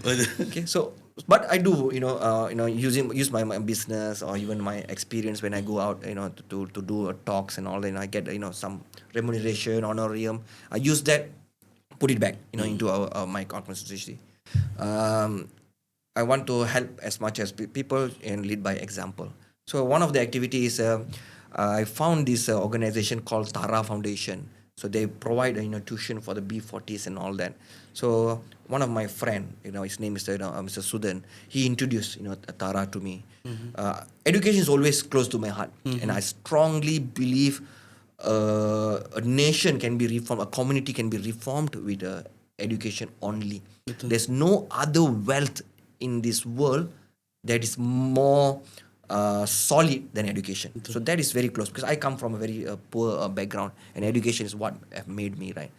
Speaker 3: Okay, so but I do use my business or even my experience when I go out to do talks and all that. I get some remuneration, honorarium. I use that put it back, into my constituency. I want to help as much as people and lead by example. So one of the activities, I found this organization called Tara Foundation. So they provide tuition for the B40s and all that. So one of my friend, his name is Mr. Sudan. He introduced Tara to me. Education is always close to my heart, and I strongly believe a nation can be reformed, a community can be reformed with education only. There's no other wealth in this world that is more solid than education. So that is very close, because I come from a very poor background, and education is what have made me, right.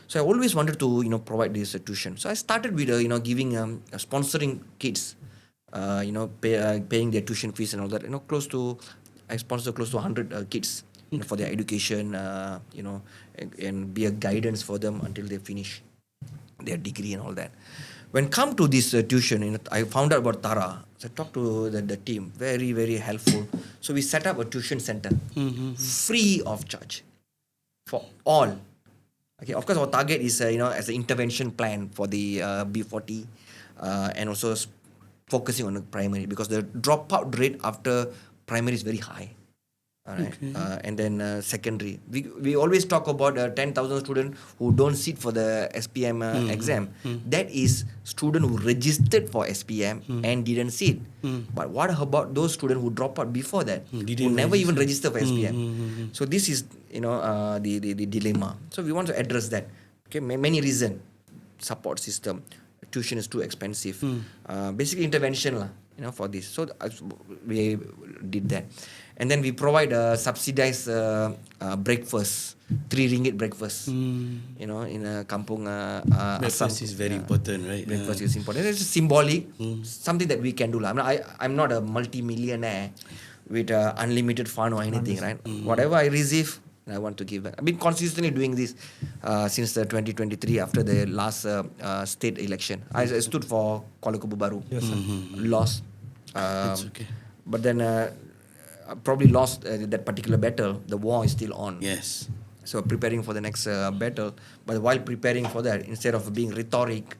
Speaker 3: So I always wanted to provide this tuition. So I started with giving sponsoring kids, paying their tuition fees and all that. I sponsor close to 100 kids for their education, and be a guidance for them until they finish their degree and all that. When come to this tuition, I found out about Tara. So I talked to the team, very, very helpful. So we set up a tuition center, free of charge for all. Okay, of course, our target is, as an intervention plan for the B40, and also focusing on the primary, because the dropout rate after primary is very high. All right.
Speaker 1: Okay.
Speaker 3: And then secondary. We always talk about 10,000 students who don't sit for the SPM exam. That is student who registered for SPM and didn't sit. But what about those students who drop out before that, who never even register for SPM? So this is the dilemma. So we want to address that. Okay, many reasons. Support system, tuition is too expensive. Basically intervention lah, for this. So we did that. And then we provide a subsidized breakfast, 3 ringgit breakfast. In a kampung.
Speaker 1: Breakfast is very important, right?
Speaker 3: Breakfast is important. It's symbolic, something that we can do. I'm not a multi-millionaire with unlimited fund or anything, right? Whatever I receive, I want to give back. I've been consistently doing this since 2023, after the last state election. I stood for Kuala kubu Bahru.
Speaker 2: Yes, sir.
Speaker 3: Lost.
Speaker 1: It's okay.
Speaker 3: But then probably lost that particular battle. The war is still on.
Speaker 1: Yes.
Speaker 3: So preparing for the next battle. But while preparing for that, instead of being rhetoric,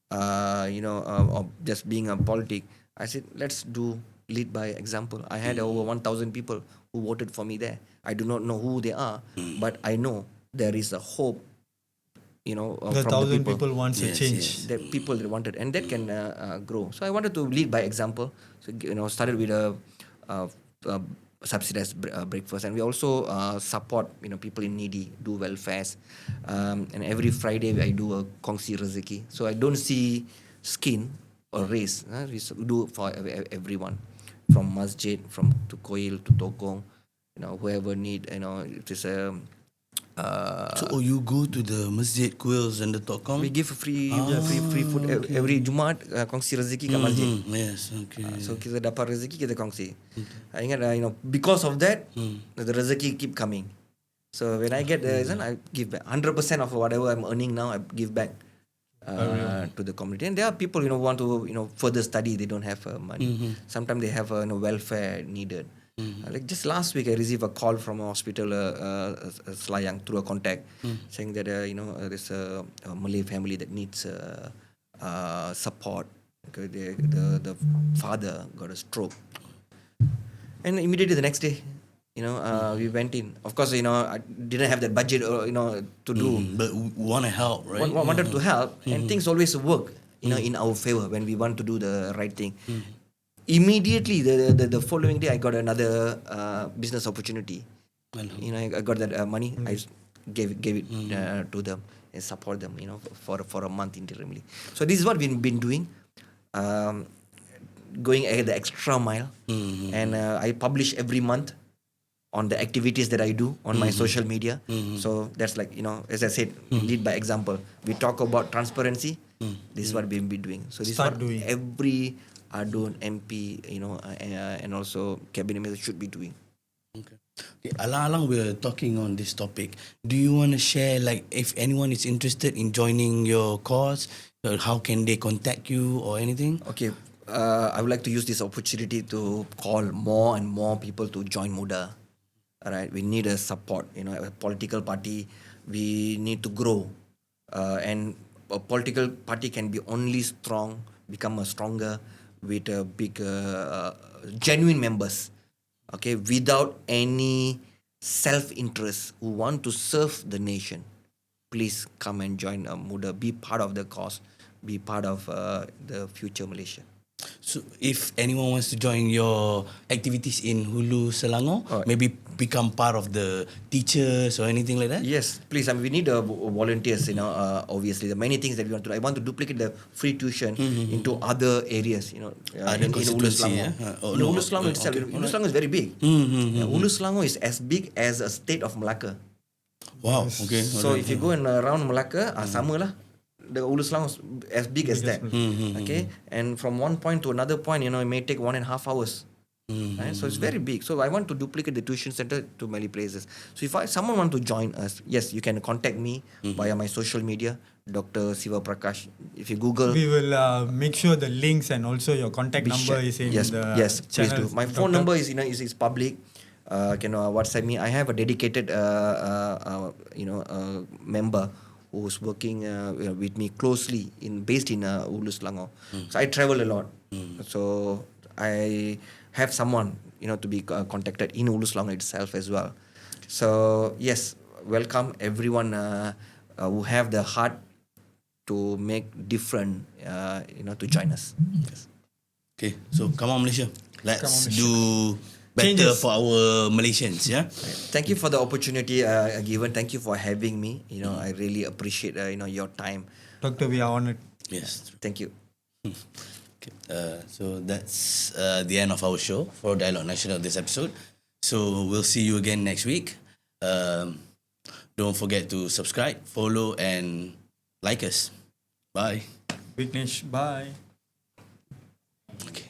Speaker 3: or just being a politic, I said, let's lead by example. I had over 1,000 people who voted for me there. I do not know who they are, but I know there is a hope,
Speaker 2: The
Speaker 3: from
Speaker 2: 1,000 people wants a change.
Speaker 3: The people that wanted, and that can grow. So I wanted to lead by example. So started with a subsidized breakfast, and we also support people in needy, do welfares, and every Friday I do a kongsi rezeki. So I don't see skin or race. We do for everyone, from masjid, to koil to tokong, whoever need. It is a.
Speaker 1: So you go to the masjid, kuils and the tokong?
Speaker 3: We give free food every Jumaat, kongsi rezeki kat masjid.
Speaker 1: Yes, okay.
Speaker 3: So kita dapat rezeki, kita kongsi. I ingat because of that, the rezeki keep coming. So when I get the reason, I give back 100% of whatever I'm earning now. I give back to the community. And there are people who want to further study. They don't have money. Sometimes they have welfare needed. Like just last week, I received a call from a hospital, Selayang, through a contact, saying that there's a Malay family that needs support. Okay, the father got a stroke, and immediately the next day, we went in. Of course, I didn't have that budget, to do.
Speaker 1: But we want to help, right?
Speaker 3: Wanted to help, and things always work, in our favor when we want to do the right thing. Immediately, the following day, I got another business opportunity. I got that money. I gave it to them and support them. For a month interimly. So this is what we've been doing, going the extra mile, and I publish every month on the activities that I do on my social media. So that's like as I said, lead by example. We talk about transparency. This is what we've been doing. So this is what every Adun, MP, and also cabinet members should be doing.
Speaker 1: Okay. Alang we're talking on this topic. Do you want to share, like, if anyone is interested in joining your cause, how can they contact you or anything?
Speaker 3: Okay. I would like to use this opportunity to call more and more people to join Muda. All right. We need a support. A political party. We need to grow. and a political party can be only strong, become a stronger with a big, genuine members. Okay, without any self-interest who want to serve the nation. Please come and join Muda. Be part of the cause. Be part of the future Malaysia.
Speaker 1: So if anyone wants to join your activities in Hulu Selangor,
Speaker 3: Alright.
Speaker 1: maybe become part of the teachers or anything like that?
Speaker 3: Yes, please. I mean, we need volunteers. Obviously, the many things that we want to do. I want to duplicate the free tuition into other areas.
Speaker 1: Other
Speaker 3: in Hulu
Speaker 1: constituency,
Speaker 3: Selangor.
Speaker 1: yeah? Oh,
Speaker 3: In
Speaker 1: no,
Speaker 3: Hulu Selangor itself,
Speaker 1: okay,
Speaker 3: Hulu
Speaker 1: alright.
Speaker 3: Selangor is very big. Yeah, Hulu Selangor is as big as a state of Malacca.
Speaker 1: Wow, okay.
Speaker 3: So if you go in around Malacca, sama lah. The Hulu Selangor is as big as that. Okay, and from one point to another point, it may take 1.5 hours. Right? So it's very big. So I want to duplicate the tuition center to many places. So if someone want to join us, yes, you can contact me via my social media, Dr. Sivaprakash. If you Google,
Speaker 2: We will make sure the links and also your contact
Speaker 3: be
Speaker 2: number
Speaker 3: shared.
Speaker 2: is in
Speaker 3: yes,
Speaker 2: the
Speaker 3: yes, please
Speaker 2: channel.
Speaker 3: do. My phone number is is public. Can WhatsApp me. I have a dedicated member who's working with me closely based in Hulu Selangor. So I travel a lot. So I have someone to be contacted in Hulu Selangor itself as well. So yes, welcome everyone who have the heart to make different to join us. Yes.
Speaker 1: Okay, so come on Malaysia. Let's
Speaker 2: Come on, Malaysia.
Speaker 1: do better
Speaker 2: Changes.
Speaker 1: for our Malaysians, yeah?
Speaker 3: Thank you for the opportunity given. Thank you for having me. I really appreciate your time.
Speaker 2: Doctor, we are honored.
Speaker 1: Yes.
Speaker 3: Thank you.
Speaker 1: Okay. So that's the end of our show for Dialog Nasional this episode. So we'll see you again next week. Don't forget to subscribe, follow, and like us. Bye.
Speaker 2: Vignesh, bye.
Speaker 1: Okay.